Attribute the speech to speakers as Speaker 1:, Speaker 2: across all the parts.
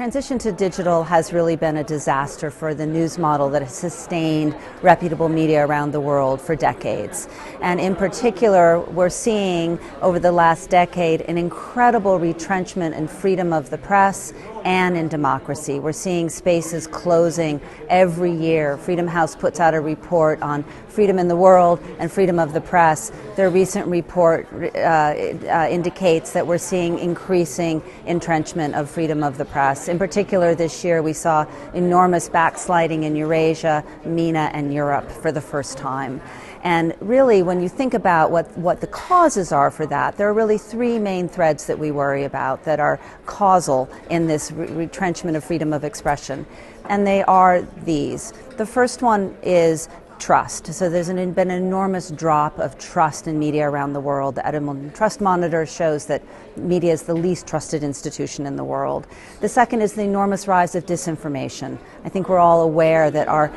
Speaker 1: transition to digital has really been a disaster for the news model that has sustained reputable media around the world for decades. And in particular, we're seeing over the last decade an incredible retrenchment in freedom of the press and in democracy. We're seeing spaces closing every year. Freedom House puts out a report on freedom in the world and freedom of the press. Their recent report indicates that we're seeing increasing entrenchment of freedom of the press. In particular, this year we saw enormous backsliding in Eurasia, MENA, and Europe for the first time. And really, when you think about what the causes are for that, there are really three main threads that we worry about that are causal in this retrenchment of freedom of expression. And they are these. The first one is trust. So there's been an enormous drop of trust in media around the world. The Edmund Trust Monitor shows that media is the least trusted institution in the world. The second is the enormous rise of disinformation. I think we're all aware that our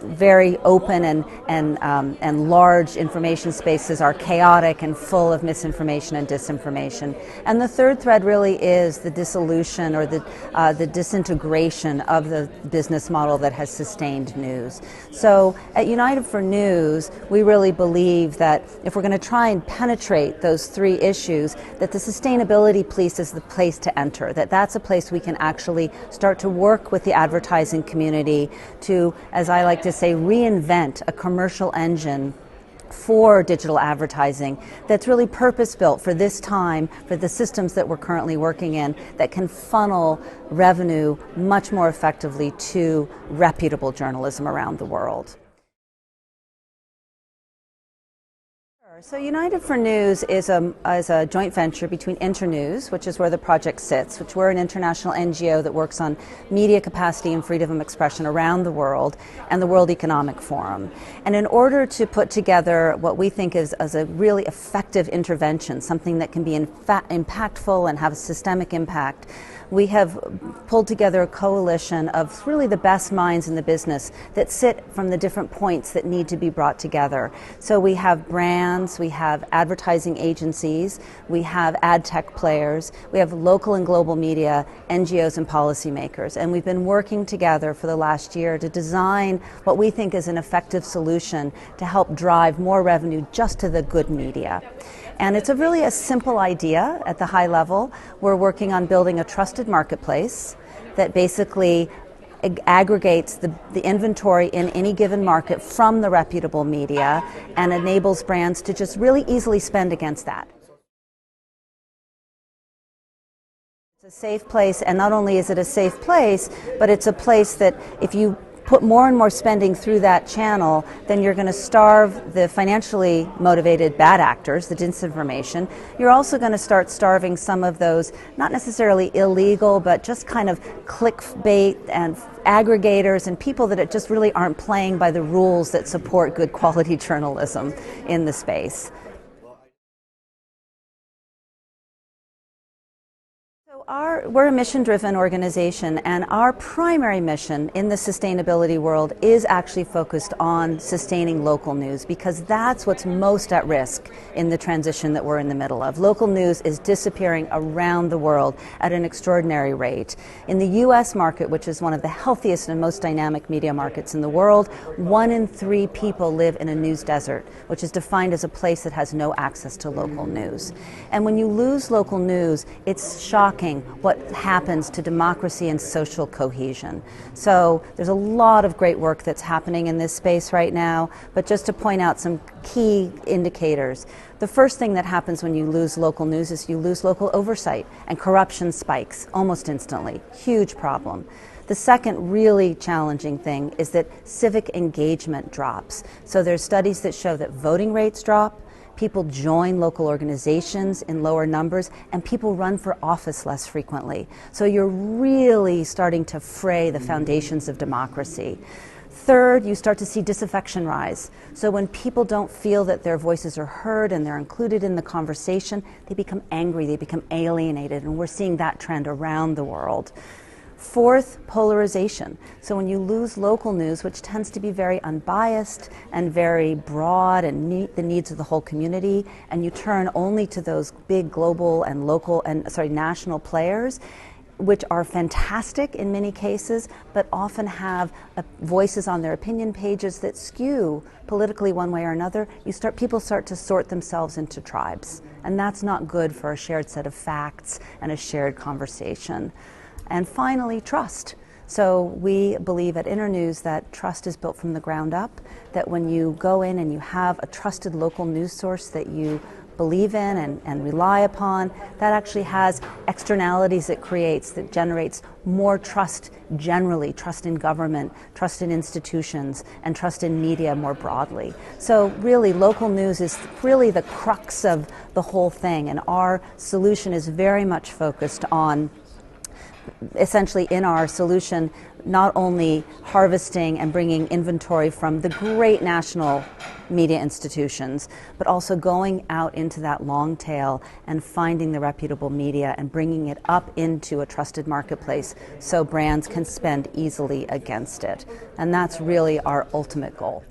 Speaker 1: very open and large information spaces are chaotic and full of misinformation and disinformation. And the third thread really is the dissolution or the disintegration of the business model that has sustained news. So at United for News, we really believe that if we're going to try and penetrate those three issues, that the sustainability piece is the place to enter, that's a place we can actually start to work with the advertising community to, as I like to say, reinvent a commercial engine for digital advertising that's really purpose-built for this time, for the systems that we're currently working in, that can funnel revenue much more effectively to reputable journalism around the world. So United for News is a joint venture between Internews, which is where the project sits, which we're an international NGO that works on media capacity and freedom of expression around the world, and the World Economic Forum. And in order to put together what we think is a really effective intervention, something that can be impactful and have a systemic impact, we have pulled together a coalition of really the best minds in the business that sit from the different points that need to be brought together. So we have brands, we have advertising agencies, we have ad tech players, we have local and global media, NGOs and policymakers. And we've been working together for the last year to design what we think is an effective solution to help drive more revenue just to the good media. And it's really a simple idea at the high level. We're working on building a trusted marketplace that basically aggregates the inventory in any given market from the reputable media and enables brands to just really easily spend against that. It's a safe place, and not only is it a safe place, but it's a place that if you put more and more spending through that channel, then you're going to starve the financially motivated bad actors, the disinformation. You're also going to start starving some of those, not necessarily illegal, but just kind of clickbait and aggregators and people that just really aren't playing by the rules that support good quality journalism in the space. We're a mission-driven organization, and our primary mission in the sustainability world is actually focused on sustaining local news, because that's what's most at risk in the transition that we're in the middle of. Local news is disappearing around the world at an extraordinary rate. In the U.S. market, which is one of the healthiest and most dynamic media markets in the world, 1 in 3 people live in a news desert, which is defined as a place that has no access to local news. And when you lose local news, it's shocking what happens to democracy and social cohesion. So there's a lot of great work that's happening in this space right now, but just to point out some key indicators. The first thing that happens when you lose local news is you lose local oversight, and corruption spikes almost instantly. Huge problem. The second really challenging thing is that civic engagement drops. So there's studies that show that voting rates drop, people join local organizations in lower numbers, and people run for office less frequently. So you're really starting to fray the foundations of democracy. Third, you start to see disaffection rise. So when people don't feel that their voices are heard and they're included in the conversation, they become angry, they become alienated, and we're seeing that trend around the world. Fourth, polarization. So when you lose local news, which tends to be very unbiased and very broad and meet the needs of the whole community, and you turn only to those big global and national players, which are fantastic in many cases, but often have voices on their opinion pages that skew politically one way or another. People start to sort themselves into tribes, and that's not good for a shared set of facts and a shared conversation. And finally, trust. So we believe at Internews that trust is built from the ground up, that when you go in and you have a trusted local news source that you believe in and rely upon, that actually has externalities it creates that generates more trust generally, trust in government, trust in institutions, and trust in media more broadly. So really, local news is really the crux of the whole thing, and our solution is very much focused on, essentially in our solution, not only harvesting and bringing inventory from the great national media institutions, but also going out into that long tail and finding the reputable media and bringing it up into a trusted marketplace so brands can spend easily against it. And that's really our ultimate goal.